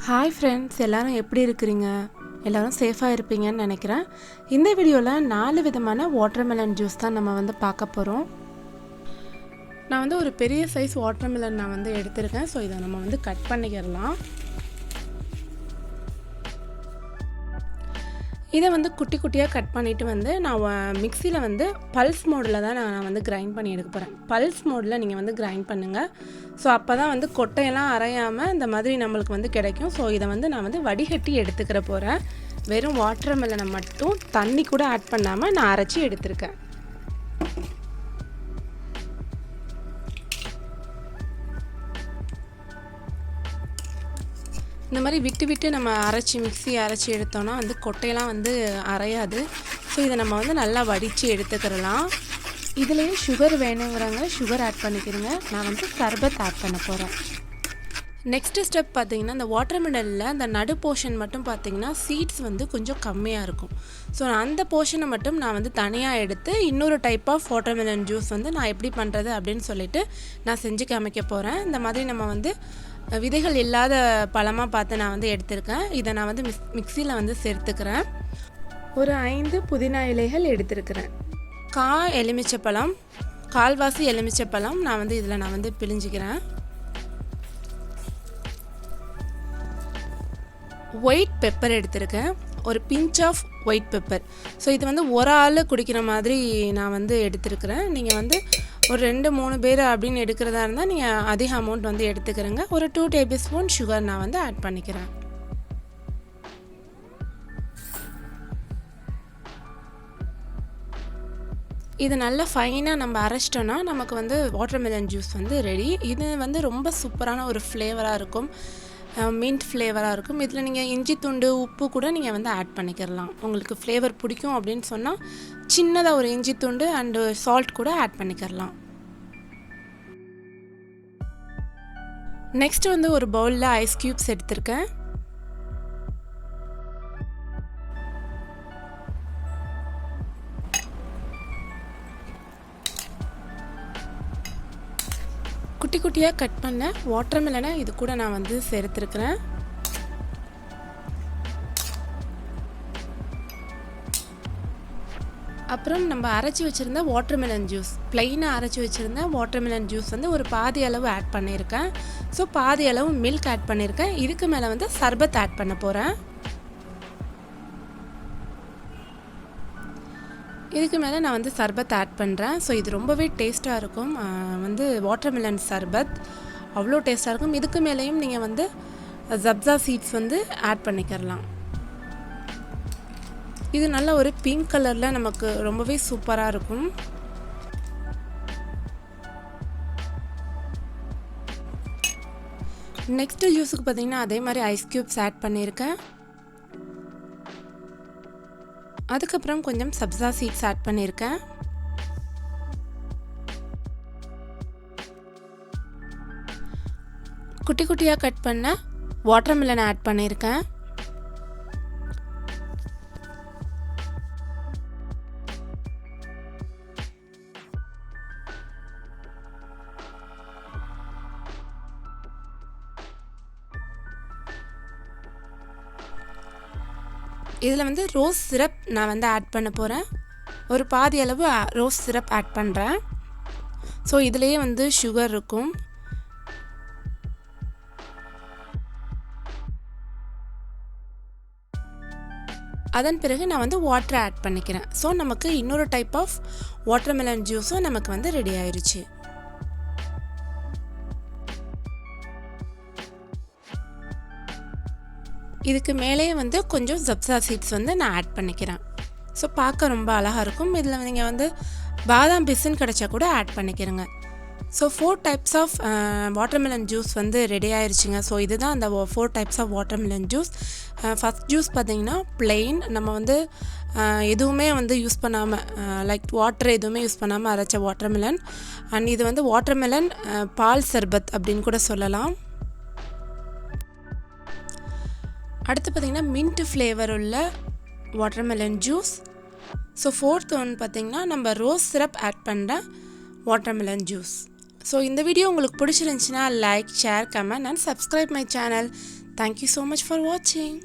Hi friends, எல்லாரும் எப்படி இருக்கிறீங்க? எல்லாரும் சேஃபாக இருப்பீங்கன்னு நினைக்கிறேன். இந்த வீடியோவில் 4 விதமான வாட்டர்மெலன் ஜூஸ் தான் நம்ம பார்க்க போகிறோம். நான் ஒரு பெரிய சைஸ் வாட்டர்மெலன் நான் எடுத்திருக்கேன். ஸோ இதை நம்ம கட் பண்ணிக்கிறலாம். இதை குட்டி குட்டியாக கட் பண்ணிவிட்டு நான் மிக்சியில் பல்ஸ் மோடில் தான் நான் கிரைண்ட் பண்ணி எடுக்க போகிறேன். பல்ஸ் மோடில் நீங்கள் கிரைண்ட் பண்ணுங்கள். ஸோ அப்போ தான் கொட்டையெல்லாம் அரையாமல் இந்த மாதிரி நம்மளுக்கு கிடைக்கும். ஸோ இதை நான் வடிகட்டி எடுத்துக்கிற போகிறேன். வெறும் வாட்டர்மெலனை மட்டும் தண்ணி கூட ஆட் பண்ணாமல் நான் அரைச்சி எடுத்திருக்கேன். இந்த மாதிரி விட்டு விட்டு நம்ம மிக்ஸி அரைச்சி எடுத்தோன்னா கொட்டையெல்லாம் அரையாது. ஸோ இதை நம்ம நல்லா வடித்து எடுத்துக்கிறலாம். இதுலேயே சுகர் வேணுங்கிறவங்க சுகர் ஆட் பண்ணிக்கிறங்க. நான் சர்பத் ஆட் பண்ண போகிறேன். நெக்ஸ்ட்டு ஸ்டெப் பார்த்திங்கன்னா, இந்த வாட்டர்மெலனில் அந்த நடு போர்ஷன் மட்டும் பார்த்திங்கன்னா சீட்ஸ் கொஞ்சம் கம்மியாக இருக்கும். ஸோ அந்த போர்ஷனை மட்டும் நான் தனியாக எடுத்து இன்னொரு டைப் ஆஃப் வாட்டர்மெலன் ஜூஸ் நான் எப்படி பண்ணுறது அப்படின்னு சொல்லிவிட்டு நான் செஞ்சு காமிக்க போகிறேன். இந்த மாதிரி நம்ம விதைகள் இல்லாத பழமாக பார்த்து நான் எடுத்திருக்கேன். இதை நான் மிக்சியில் சேர்த்துக்கிறேன். ஒரு 5 புதினா இலைகள் எடுத்திருக்கிறேன். எலுமிச்சப்பழம், கால்வாசி எலுமிச்சப்பழம் நான் இதில் நான் பிழிஞ்சிக்கிறேன். ஒயிட் பெப்பர் எடுத்திருக்கேன். ஒரு pinch of white pepper. So இது ஒரு ஆள் குடிக்கிற மாதிரி நான் எடுத்திருக்கிறேன். நீங்கள் ஒரு 2-3 பேர் அப்படின்னு எடுக்கிறதா இருந்தால் நீங்கள் அதிக அமௌண்ட் எடுத்துக்கிறேங்க. ஒரு 2 டேபிள் ஸ்பூன் சுகர் நான் ஆட் பண்ணிக்கிறேன். இது நல்லா ஃபைனாக நம்ம அரைச்சிட்டோன்னா நமக்கு வாட்டர்மெலன் ஜூஸ் ரெடி. இது ரொம்ப சூப்பரான ஒரு ஃப்ளேவராக இருக்கும். மின்ட் ஃப்ளேவராக இருக்கும். இதில் நீங்கள் இஞ்சி துண்டு, உப்பு கூட நீங்கள் ஆட் பண்ணிக்கிறலாம். உங்களுக்கு ஃப்ளேவர் பிடிக்கும் அப்படின்னு சொன்னால் சின்னதாக ஒரு இஞ்சி துண்டு அண்டு சால்ட் கூட ஆட் பண்ணிக்கிறலாம். நெக்ஸ்ட் ஒரு பவுலில் ஐஸ் க்யூப்ஸ் எடுத்திருக்கேன். குட்டி குட்டியாக கட் பண்ண வாட்டர்மெலனை இது கூட நான் சேர்த்துருக்கிறேன். அப்புறம் நம்ம அரைச்சி வச்சுருந்த வாட்டர்மெலன் ஜூஸ், ப்ளைனாக அரைச்சி வச்சுருந்த வாட்டர்மெலன் ஜூஸ் ஒரு பாதி அளவு ஆட் பண்ணியிருக்கேன். ஸோ பாதி அளவு மில்க் ஆட் பண்ணியிருக்கேன். இதுக்கு மேலே சர்பத் ஆட் பண்ண போகிறேன். இதுக்கு மேலே நான் சர்பத் ஆட் பண்ணுறேன். ஸோ இது ரொம்பவே டேஸ்ட்டாக இருக்கும். வாட்டர்மெலன் சர்பத் அவ்வளோ டேஸ்ட்டாக இருக்கும். இதுக்கு மேலேயும் நீங்கள் ஜப்ஸா சீட்ஸ் ஆட் பண்ணிக்கிறலாம். இது நல்ல ஒரு பிங்க் கலரில் நமக்கு ரொம்பவே சூப்பராக இருக்கும். நெக்ஸ்ட்டு ஜூஸுக்கு பார்த்திங்கன்னா அதே மாதிரி ஐஸ் க்யூப்ஸ் ஆட் பண்ணியிருக்கேன். அதுக்கப்புறம் கொஞ்சம் சப்ஸா சீட்ஸ் ஆட் பண்ணியிருக்கேன். குட்டி குட்டியாக கட் பண்ண வாட்டர்மெலன் ஆட் பண்ணியிருக்கேன். இதில் ரோஸ் சிரப் நான் ஆட் பண்ண போகிறேன். ஒரு பாதி அளவு ரோஸ் சிரப் ஆட் பண்ணுறேன். ஸோ இதுலேயே சுகர் இருக்கும். அதன் பிறகு நான் வாட்டர் ஆட் பண்ணிக்கிறேன். ஸோ நமக்கு இன்னொரு டைப் ஆஃப் வாட்டர்மெலன் ஜூஸும் நமக்கு ரெடி ஆயிடுச்சு. இதுக்கு மேலேயே கொஞ்சம் ஜப்ஸா சீட்ஸ் நான் ஆட் பண்ணிக்கிறேன். ஸோ பார்க்க ரொம்ப அழகாக இருக்கும். இதில் நீங்கள் பாதாம் பிசின் கிடச்சா கூட ஆட் பண்ணிக்கிறேங்க. So 4 types of watermelon juice ready ஆயிடுச்சுங்க. ஸோ இதுதான் அந்த 4 types of watermelon juice. First juice பார்த்திங்கன்னா ப்ளெயின், நம்ம எதுவுமே யூஸ் பண்ணாமல் லைக் வாட்டர் எதுவுமே யூஸ் பண்ணாமல் அரைச்ச வாட்டர்மெலன். அண்ட் இது வாட்டர்மெலன் பால் சர்பத் அப்படின்னு கூட சொல்லலாம். அடுத்து பார்த்திங்கன்னா மின்ட் ஃப்ளேவர் உள்ள watermelon juice. So 4th one பார்த்திங்கன்னா நம்ம ரோஸ் சிரப் ஆட் பண்ணுற வாட்டர்மெலன் ஜூஸ். ஸோ இந்த வீடியோ உங்களுக்கு பிடிச்சிருந்துச்சுன்னா like, share, comment and subscribe my channel. Thank you so much for வாட்சிங்.